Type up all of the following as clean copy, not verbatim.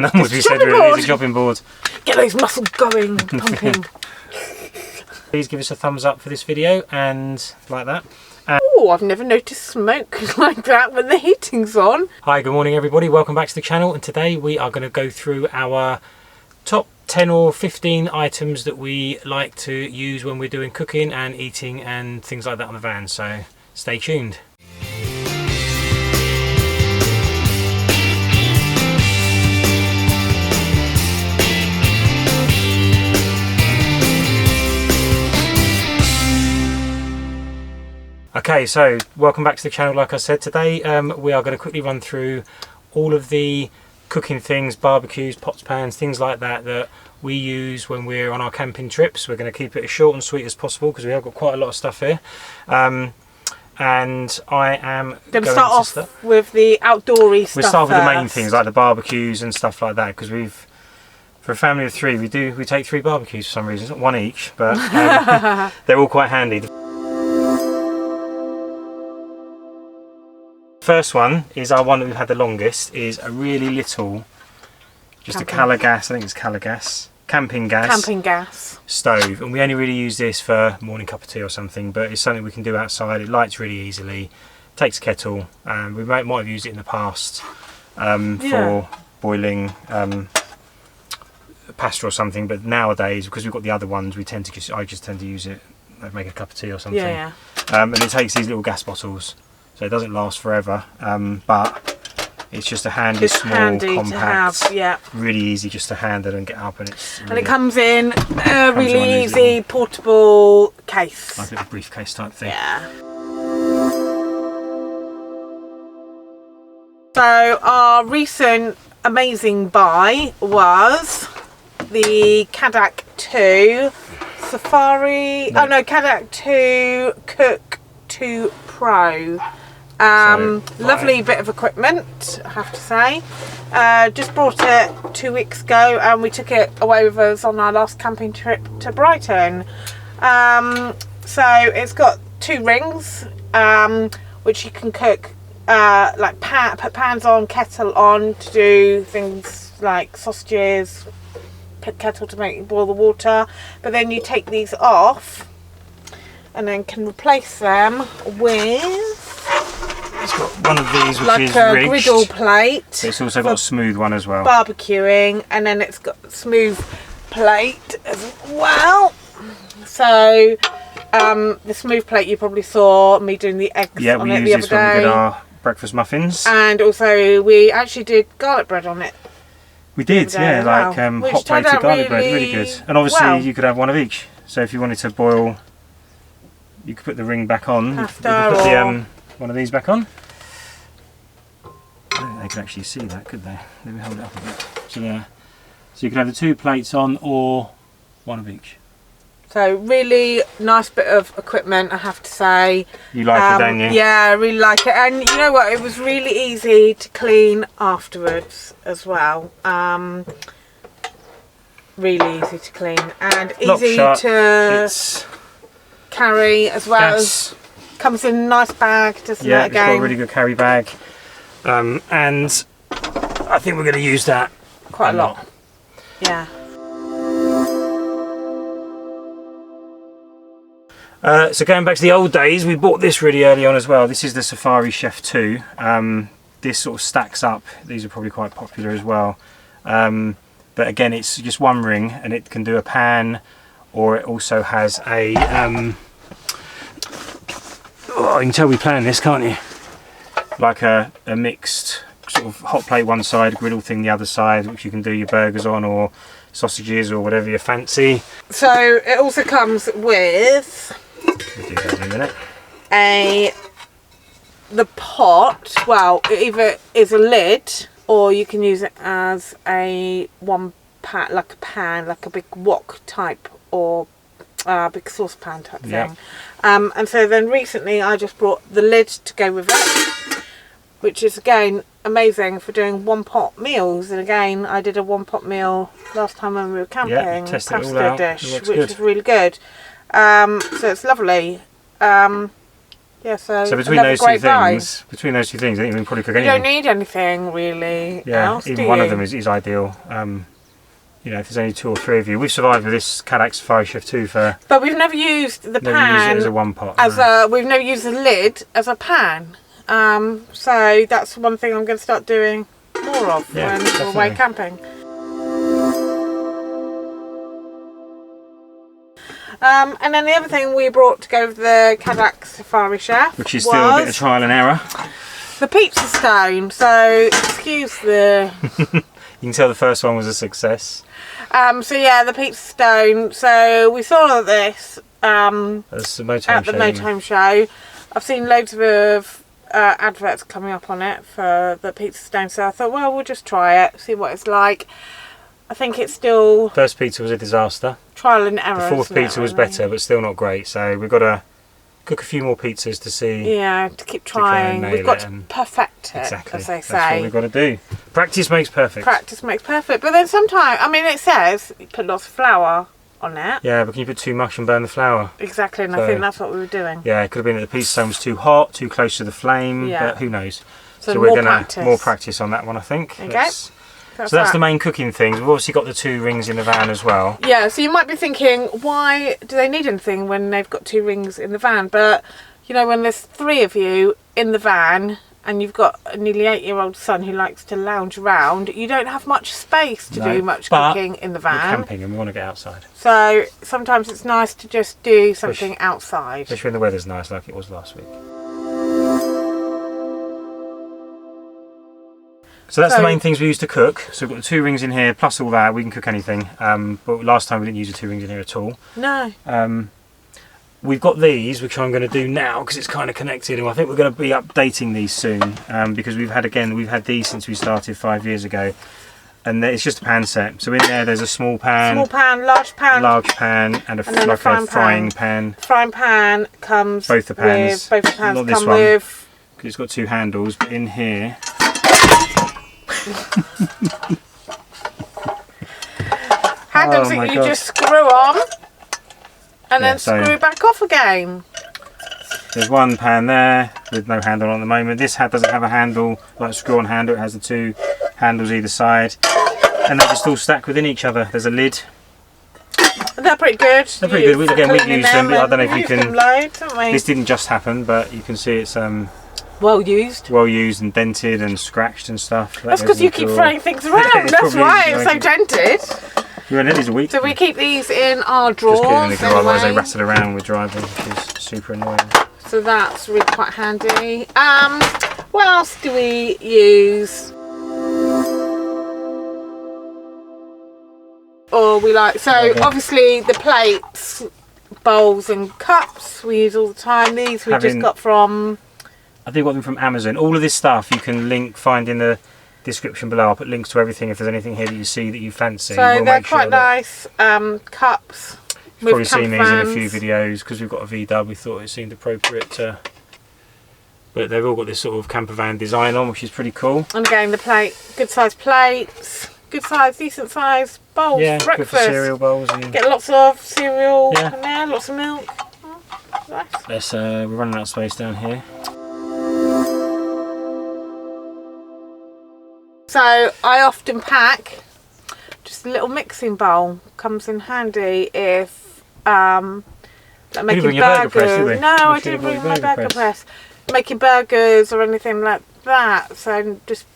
None would be said really. It's a chopping board. Get those muscles going, pumping. Please give us a thumbs up for this video and like that. Oh, I've never noticed smoke like that when the heating's on. Hi, good morning everybody. Welcome back to the channel, and today we are going to go through our top 10 or 15 items that we like to use when we're doing cooking and eating and things like that on the van. So stay tuned. Okay, so welcome back to the channel. Like I said, today we are going to quickly run through all of the cooking things, barbecues, pots, pans, things like that that we use when we're on our camping trips. We're going to keep it as short and sweet as possible because we have got quite a lot of stuff here. And I am going to start off with the outdoory stuff. We'll start with the main things like the barbecues and stuff like that, because for a family of three, we take 3 barbecues for some reason. It's not one each, but they're all quite handy. First one is our one that we've had the longest, is a really little, just a Cadac, I think it's Cadac, camping gas stove, and we only really use this for morning cup of tea or something, but it's something we can do outside. It lights really easily, takes a kettle, and we might have used it in the past for boiling pasta or something, but nowadays, because we've got the other ones, I just tend to use it, like make a cup of tea or something. And it takes these little gas bottles. So it doesn't last forever, but it's just a handy, small, compact, really easy just to handle and get up, and it's really, and it comes in a really easy portable case, like a little briefcase type thing. Yeah. So our recent amazing buy was the Cadac 2 Safari. No. Oh no, Cadac 2 Cook 2 Pro. Lovely bit of equipment, I have to say. Just brought it 2 weeks ago, and we took it away with us on our last camping trip to Brighton. So it's got 2 rings, which you can cook, like put pans on, kettle on to do things like sausages, put kettle to boil the water. But then you take these off and then can replace them with, it's got one of these which like is a ridged griddle plate. But it's also got a smooth one as well. Barbecuing, and then it's got a smooth plate as well. So the smooth plate, you probably saw me doing the eggs on it the other day. Yeah, we used this when we did our breakfast muffins. And also we actually did garlic bread on it. We did, yeah, like hot plated garlic bread, really good. And obviously you could have one of each. So if you wanted to boil, you could put the ring back on. You could put one of these back on. I don't think they could actually see that, could they? Let me hold it up a bit. So there. So you could have the 2 plates on, or one of each. So really nice bit of equipment, I have to say. You like it, don't you? Yeah, I really like it. And you know what? It was really easy to clean afterwards as well. Really easy to clean and easy to carry as well. As comes in a nice bag, doesn't it? Yeah, it's got a really good carry bag, and I think we're going to use that quite a lot. Yeah. So going back to the old days, we bought this really early on as well. This is the Safari Chef 2. This sort of stacks up. These are probably quite popular as well. But again, it's just one ring, and it can do a pan, or it also has a oh, you can tell we planned this, can't you? Like a mixed sort of hot plate one side, griddle thing the other side, which you can do your burgers on, or sausages, or whatever you fancy. So it also comes with, we'll do that in a minute, the pot. Well, it either is a lid, or you can use it as a pan, like a big wok type, or big saucepan type thing. And so then recently I just brought the lid to go with it, which is again amazing for doing 1-pot meals. And again, I did a 1-pot meal last time when we were camping, pasta dish, which is really good. So it's lovely. Yeah, so between those two things, I think we can probably cook anything. You don't need anything really else, even one of them is ideal. You know, if there's only 2 or 3 of you, we've survived with this Cadac Safari Chef 2 for. But we've never used the pan. Never used it as a one pot. We've never used the lid as a pan. So that's one thing I'm going to start doing more of when we're away camping. And then the other thing we brought to go with the Cadac Safari Chef, which is still a bit of trial and error, the pizza stone. So excuse the. You can tell the first one was a success. So yeah, the pizza stone. So we saw this at the motorhome show. I've seen loads of adverts coming up on it for the pizza stone. So I thought, well, we'll just try it, see what it's like. I think it's still. First pizza was a disaster. Trial and error. The 4th pizza was better, but still not great. So we've got to cook a few more pizzas to see. Yeah, to keep trying. We've got to perfect it, as they say. That's what we've got to do. Practice makes perfect. Practice makes perfect. But then sometimes, I mean, it says you put lots of flour on it. Yeah, but can you put too much and burn the flour? Exactly, and I think that's what we were doing. Yeah, it could have been that the pizza stone was too hot, too close to the flame, but who knows? So we're going to more practice on that one, I think. Okay. So that's the main cooking things. We've obviously got the 2 rings in the van as well. Yeah, so you might be thinking, why do they need anything when they've got 2 rings in the van? But, you know, when there's 3 of you in the van and you've got a nearly 8-year-old son who likes to lounge around, you don't have much space to do much cooking in the van. We're camping and we want to get outside. So sometimes it's nice to just do something outside. Especially when the weather's nice like it was last week. So that's the main things we use to cook. So we've got the 2 rings in here, plus all that. We can cook anything. But last time we didn't use the 2 rings in here at all. No. We've got these, which I'm going to do now because it's kind of connected, and I think we're going to be updating these soon because we've had these since we started 5 years ago, and it's just a pan set. So in there's a small pan, large pan, and a frying pan. Frying pan comes both the pans. Both the pans not this come one, with. Because it's got 2 handles, but in here. Handles that you just screw on and then screw back off again. There's one pan there with no handle on at the moment. This doesn't have a handle, like a screw-on handle. It has the 2 handles either side, and they just all stack within each other. There's a lid. They're pretty good. They're pretty good. Again, we've used them. I don't know if you can. Loads, haven't we? This didn't just happen, but you can see it's well used and dented and scratched and stuff. That's because you keep throwing things around. That's why it's so dented. We only these a week. So we keep these in our drawers. Just keep them in the drawer, otherwise they rattle around with driving, which is super annoying. So that's really quite handy. What else do we use? Or we like, so obviously the plates, bowls and cups we use all the time. These we just got from... I think we got them from Amazon. All of this stuff you can find in the description below. I'll put links to everything if there's anything here that you see that you fancy. So they're quite nice cups. You've probably seen these in a few videos because we've got a V-dub. We thought it seemed appropriate to... But they've all got this sort of campervan design on, which is pretty cool. And again, the plate, good size plates, good size, decent size bowls, breakfast. Good for cereal bowls. And get lots of cereal in there, lots of milk. Oh, nice. We're running out of space down here. So I often pack just a little mixing bowl. Comes in handy if like making burgers. No, I didn't bring my burger press. Making burgers or anything like that. So just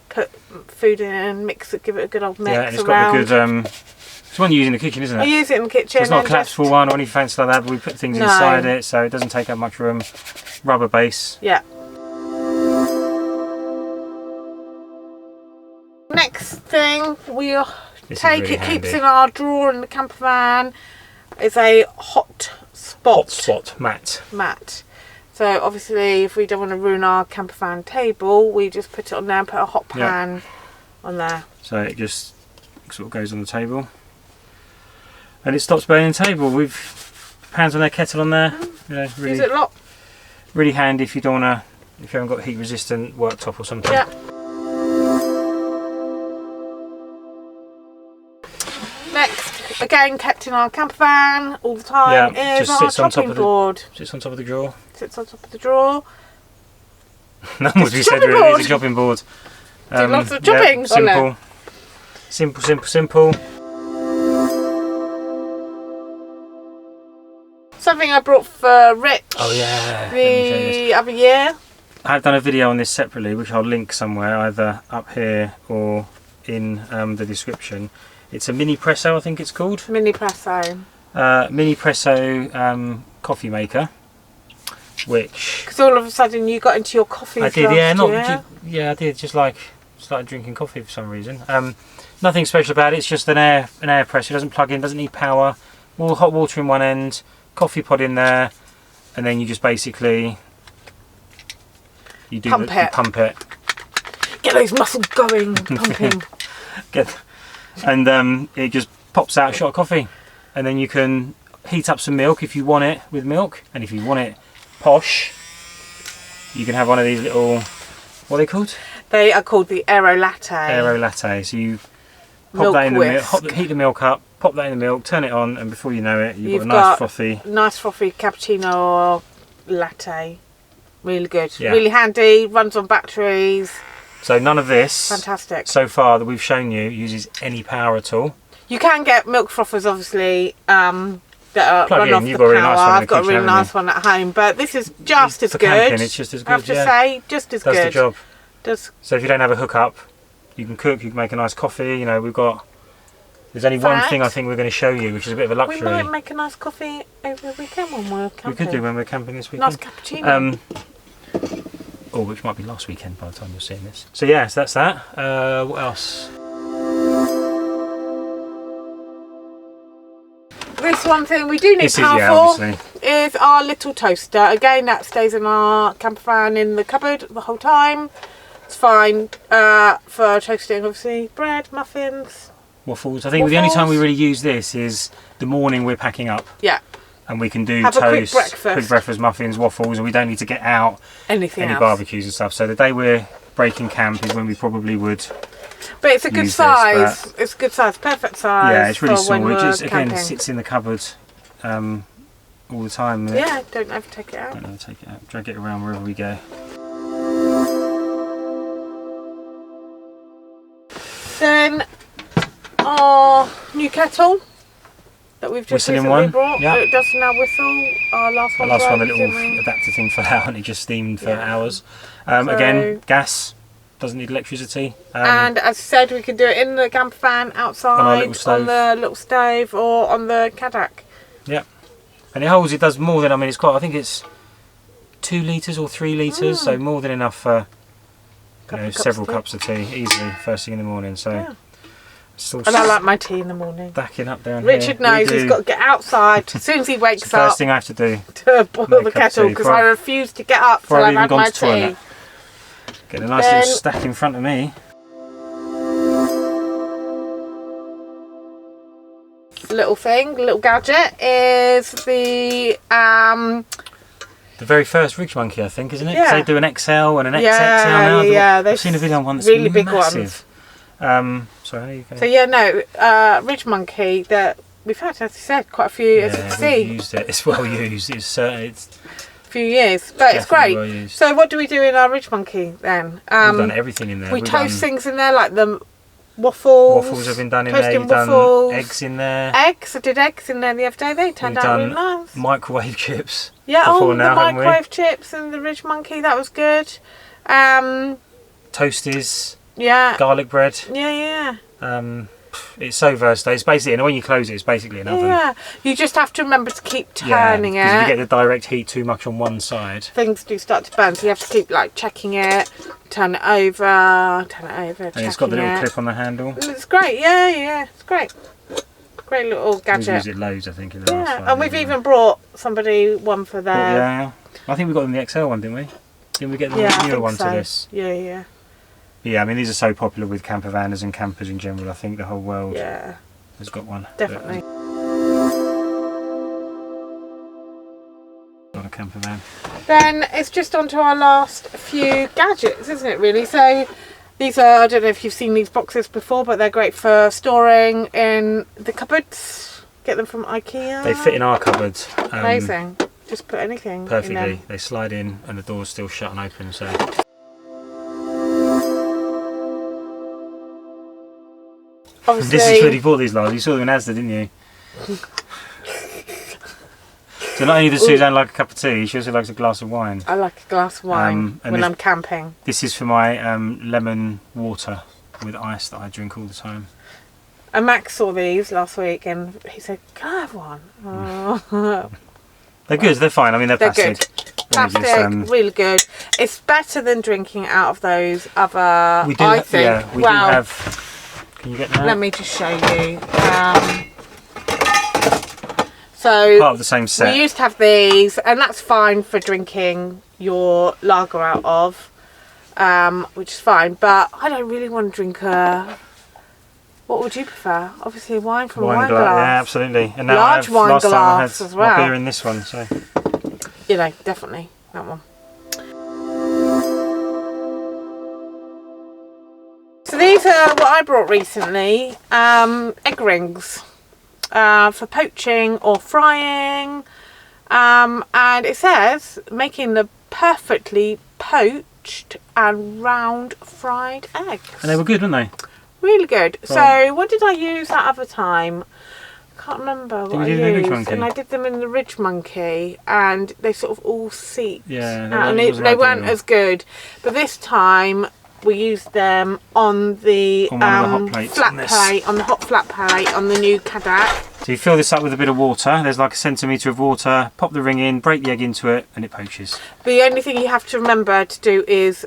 put food in and mix it, give it a good old mix. Yeah, and it's got the good. It's one you use in the kitchen, isn't it? I use it in the kitchen. So it's not a collapsible one or anything fancy like that, but we put things inside it, so it doesn't take up much room. Rubber base. Yeah. Next thing we take, really it keeps in our drawer in the camper van, is a hot spot mat. So obviously if we don't want to ruin our camper van table, we just put it on there and put a hot pan on there. So it just sort of goes on the table. And it stops burning the table. We've pans on there, kettle on there. You know, really, use it a lot. Really handy if you don't wanna, if you haven't got a heat resistant worktop or something. Yeah. Next, again kept in our camper van all the time, is our chopping board. Sits on top of the drawer. Sits on top of the drawer. That must be said really. It's a chopping board. Do lots of chopping on it. Simple, simple, simple. Something I brought for Rich. Oh yeah. The other year. I've done a video on this separately, which I'll link somewhere, either up here or in the description. It's a Minipresso, I think it's called. Minipresso. Minipresso coffee maker, which. Because all of a sudden you got into your coffee. I did, yeah, I did. Just like started drinking coffee for some reason. Nothing special about it. It's just an air press. It doesn't plug in, doesn't need power. All hot water in one end, coffee pod in there, and then you just basically pump it. Get those muscles going, pumping. And it just pops out a shot of coffee, and then you can heat up some milk if you want it with milk, and if you want it posh, you can have one of these little, what are they called? They are called the Aerolatte. Aerolatte. So you pop that in the milk, heat the milk up, pop that in the milk, turn it on, and before you know it, you've got a nice frothy cappuccino or latte. Really good. Yeah. Really handy. Runs on batteries. So none of this, fantastic, so far that we've shown you uses any power at all. You can get milk frothers, obviously, that are run off the power. I've got a really nice one at home, but this is just as good. Camping, it's just as good. I have to say, just as good. Does the job. So if you don't have a hookup, you can cook. You can make a nice coffee. You know, there's only one thing I think we're going to show you, which is a bit of a luxury. We might make a nice coffee over the weekend when we're camping. We could do when we're camping this weekend. Nice cappuccino. Or which might be last weekend by the time you're seeing this. So yeah, so that's that. What else? This one thing we do need power for is our little toaster. Again, that stays in our campervan in the cupboard the whole time. It's fine for toasting, obviously, bread, muffins, waffles. I think the only time we really use this is the morning we're packing up. Yeah. And we can do toast, quick breakfast, muffins, waffles, and we don't need to get out any barbecues and stuff. So the day we're breaking camp is when we probably would. But it's a good size. It's a good size, perfect size. Yeah, it's really small. It just again sits in the cupboard all the time. Yeah, don't ever take it out. Don't ever take it out. Drag it around wherever we go. Then our new kettle that we've just recently brought. Yeah. It does now whistle. Our last one. The last one, the little adapter thing fell out and it just steamed for hours. Again, gas. Doesn't need electricity. And as I said, we can do it in the campervan, outside, on the little stove, or on the Cadac. Yeah. And it does more than, I think it's 2 litres or 3 litres, so more than enough for several cups of tea, easily, first thing in the morning. So. Yeah. And I like my tea in the morning. Backing up down Richard here. knows he's got to get outside as soon as he wakes up. First thing I have to do. To boil the kettle, because I refuse to get up till I've had my tea. Get a nice little stack in front of me. Little gadget is the very first Ridgemonkey, I think, isn't it? Yeah. They do an XL and an XXL now. Yeah, I've seen a video on one that's really big massive. Ones. Sorry, so yeah, no, Ridgemonkey that we've had, as you said, quite a few. As you can see, we've used it. It's well used. It's a few years, but it's great. Well, so what do we do in our Ridgemonkey then? We've done everything in there. We toast things in there, like the waffles. Waffles have been done in there. You've waffles. Done eggs in there. Eggs. I did eggs in there the other day. They turned out really nice. Microwave chips. Yeah, the microwave chips and the Ridgemonkey. That was good. Toasties. Yeah. Garlic bread. Yeah. It's so versatile. It's basically, and when you close it, it's basically an oven. Yeah, you just have to remember to keep turning it. Because if you get the direct heat too much on one side, things do start to burn. So you have to keep checking it, turn it over. And it's got the little clip on the handle. It's great. Yeah, it's great. Great little gadget. We've used it loads, I think, in the last 5 years. And we've even brought somebody one for their. Yeah. I think we got them the XL one, didn't we? Didn't we get the newer one to this? Yeah. Yeah, these are so popular with campervanners and campers in general. I think the whole world has got one. Definitely. Got a campervan. Then it's just on to our last few gadgets, isn't it, really? So these are, I don't know if you've seen these boxes before, but they're great for storing in the cupboards. Get them from Ikea. They fit in our cupboards. Amazing. just put anything perfectly. in them. They slide in and the door's still shut and open. So. Obviously, This is where you bought these, Lars. You saw them in Asda, didn't you? So not only does Suzanne like a cup of tea, she also likes a glass of wine. I like a glass of wine when I'm camping. This is for my lemon water with ice that I drink all the time. And Max saw these last week and he said, "Can I have one?" Oh. They're good. They're fine. I mean, they're plastic. Good. Plastic, really good. It's better than drinking out of those other. I think. Yeah, we do have. Can you get that? Let me just show you. So part of the same set. We used to have these, and that's fine for drinking your lager out of, which is fine. But I don't really want to drink a. What would you prefer? Obviously, wine from a wine glass. Yeah, absolutely. And now large wine last glass time I had as well. my beer in this one, so. You know, definitely that one. So these are what I brought recently, egg rings for poaching or frying, and it says making the perfectly poached and round fried eggs. And they were good, weren't they? Really good. Right. So what did I use that other time? I can't remember what I used. And I did them in the Ridgemonkey, and they sort of all seeped. Yeah, and they weren't as good. But this time we used them on the hot flat plate on the new Cadac. So you fill this up with a bit of water. There's like a centimetre of water. Pop the ring in, break the egg into it, and it poaches. The only thing you have to remember to do is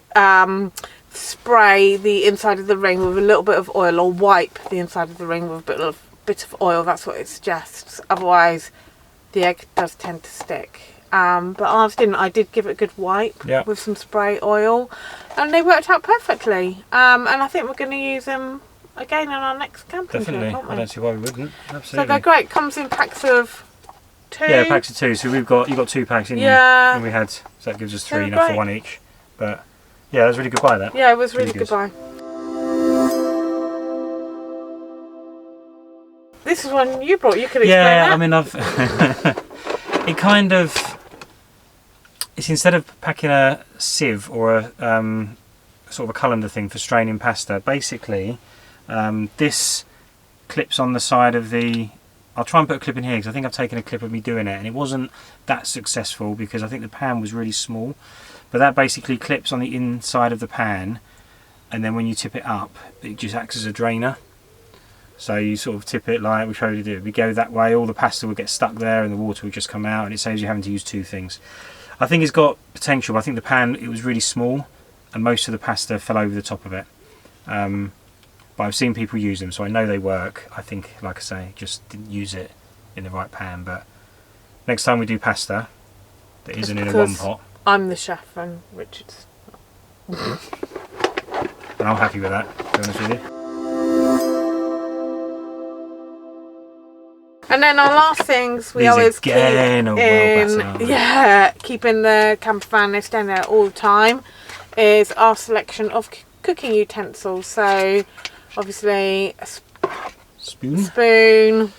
spray the inside of the ring with a little bit of oil, or wipe the inside of the ring with a bit of oil. That's what it suggests. Otherwise, the egg does tend to stick. But ours didn't. I did give it a good wipe with some spray oil, and they worked out perfectly. And I think we're going to use them again on our next camping trip, aren't we? I don't see why we wouldn't. Absolutely. So they're great. Comes in packs of 2. Yeah, packs of 2. So you've got 2 packs, didn't you? And we had, so that gives us 3 enough for one each. But yeah, that was really good buy. That. Yeah, it was really good buy. This is one you brought. You could explain that. Yeah, I mean, I've it kind of. It's instead of packing a sieve or a sort of a colander thing for straining pasta, basically this clips on the side of the. I'll try and put a clip in here because I think I've taken a clip of me doing it and it wasn't that successful because I think the pan was really small. But that basically clips on the inside of the pan, and then when you tip it up, it just acts as a drainer. So you sort of tip it like we showed you to do. If we go that way, all the pasta will get stuck there and the water will just come out, and it saves you having to use 2 things. I think it's got potential. I think the pan, it was really small and most of the pasta fell over the top of it. But I've seen people use them, so I know they work. I think, like I say, just didn't use it in the right pan. But next time we do pasta that isn't in a one pot. I'm the chef and Richard's not. And I'm happy with that, to be honest with you. And then our last things we always keep in, keeping the campervan, they stay there all the time, is our selection of cooking utensils. So obviously a spoon,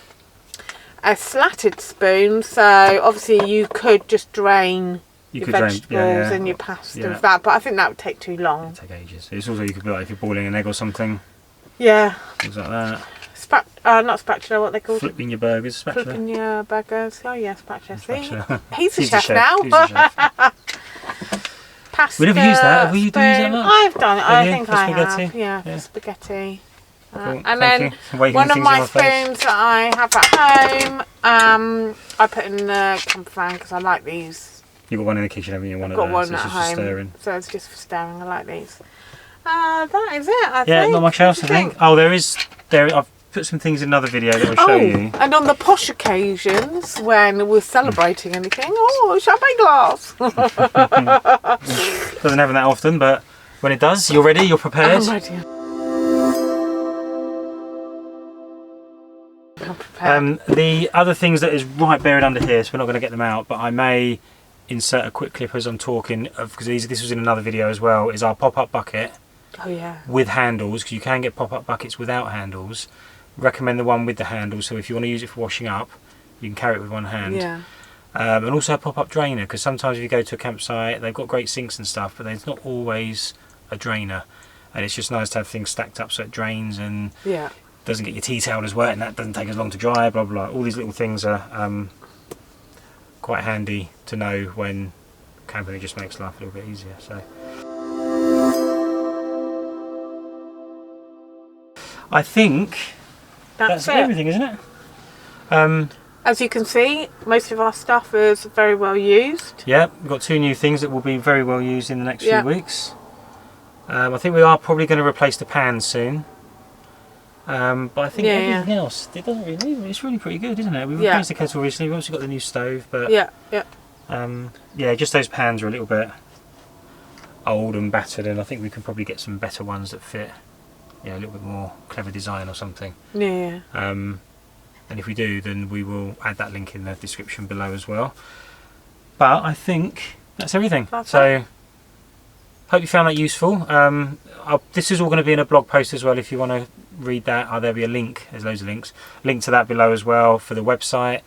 a slatted spoon, so obviously you could just drain your vegetables and your pasta with that, but I think that would take too long. It'd take ages. It's also, you could be like if you're boiling an egg or something. Yeah. Things like that. Not spatula, what they call Flipping your burgers, spatula. Flipping your burgers. Oh yeah, spatula. Spatula. He's a chef now. He's a chef. Pasta. We never used that. Have you used that much? I've done it. I think I spaghetti? have. Yeah, spaghetti. Cool. And then one of my spoons that I have at home, I put in the campervan because I like these. You've got one in the kitchen, haven't you? I've got one at home. Stirring. So it's just for stirring. I like these. That is it, I think. Yeah, not much else, I think. Oh, I've put some things in another video that I'll show you. And on the posh occasions when we're celebrating anything, champagne glass. Doesn't happen that often, but when it does, you're ready, you're prepared. I'm ready. I'm prepared. The other things that is right buried under here, so we're not going to get them out, but I may insert a quick clip as I'm talking, because this was in another video as well, is our pop-up bucket. Oh yeah. With handles, because you can get pop-up buckets without handles. Recommend the one with the handle, so if you want to use it for washing up, you can carry it with one hand. Yeah. And also a pop-up drainer, because sometimes if you go to a campsite, they've got great sinks and stuff, but there's not always a drainer. And it's just nice to have things stacked up so it drains and doesn't get your tea towel as wet, and that doesn't take as long to dry, blah, blah, blah. All these little things are quite handy to know when camping. It just makes life a little bit easier. So I think that's everything, isn't it? As you can see, most of our stuff is very well used. Yeah, we've got 2 new things that will be very well used in the next few weeks. I think we are probably going to replace the pans soon. But I think everything else, it doesn't really, it's really pretty good, isn't it? We replaced the kettle recently, we've also got the new stove, but just those pans are a little bit old and battered, and I think we can probably get some better ones that fit, a little bit more clever design or something. Yeah. And if we do, then we will add that link in the description below as well. But I think that's everything. So hope you found that useful. This is all going to be in a blog post as well if you want to read that. There'll be a link, there's loads of links, link to that below as well for the website.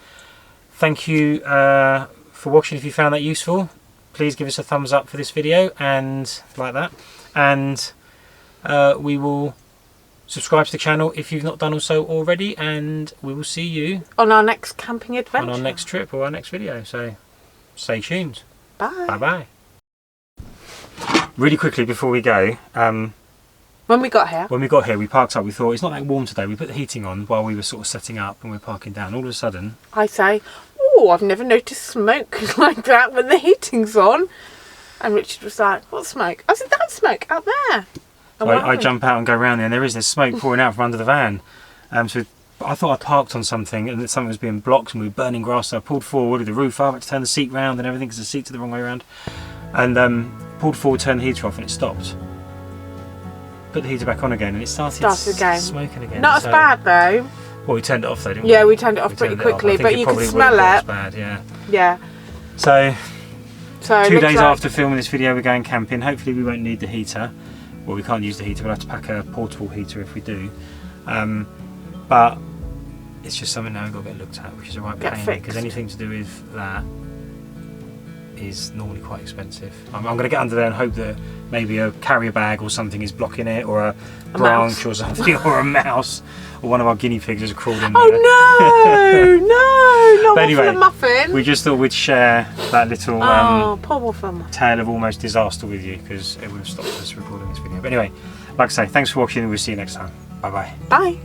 Thank you for watching. If you found that useful, please give us a thumbs up for this video and like that, and we will subscribe to the channel if you've not done so already, and we will see you on our next camping adventure, on our next trip or our next video. So stay tuned. Bye. Bye bye. Really quickly before we go, when we got here we parked up. We thought it's not that warm today. We put the heating on while we were sort of setting up and we're parking down. All of a sudden I say, oh, I've never noticed smoke like that when the heating's on. And Richard was like, what smoke? I said, that smoke out there. So I jump out and go around there, and there's smoke pouring out from under the van. So I thought I parked on something and that something was being blocked and we were burning grass, so I pulled forward with the roof up, I had to turn the seat round and everything because the seats are the wrong way around, and pulled forward, turned the heater off, and it stopped. Put the heater back on again and it started again. Smoking again. Not as bad though. Well, we turned it off though, didn't we? Yeah, we turned it off pretty quickly, but you could smell it. Bad, yeah. Yeah. So 2 days like after filming this video, we're going camping. Hopefully we won't need the heater. Well, we can't use the heater, we'll have to pack a portable heater if we do. But it's just something now we've got to get looked at, which is a right pain, because anything to do with that is normally quite expensive. I'm going to get under there and hope that maybe a carrier bag or something is blocking it, or a branch or something, or a mouse, or one of our guinea pigs has crawled in there. Oh no, not anyway, a muffin. We just thought we'd share that little poor muffin tale of almost disaster with you, because it would have stopped us recording this video. But anyway, like I say, thanks for watching and we'll see you next time. Bye bye. Bye.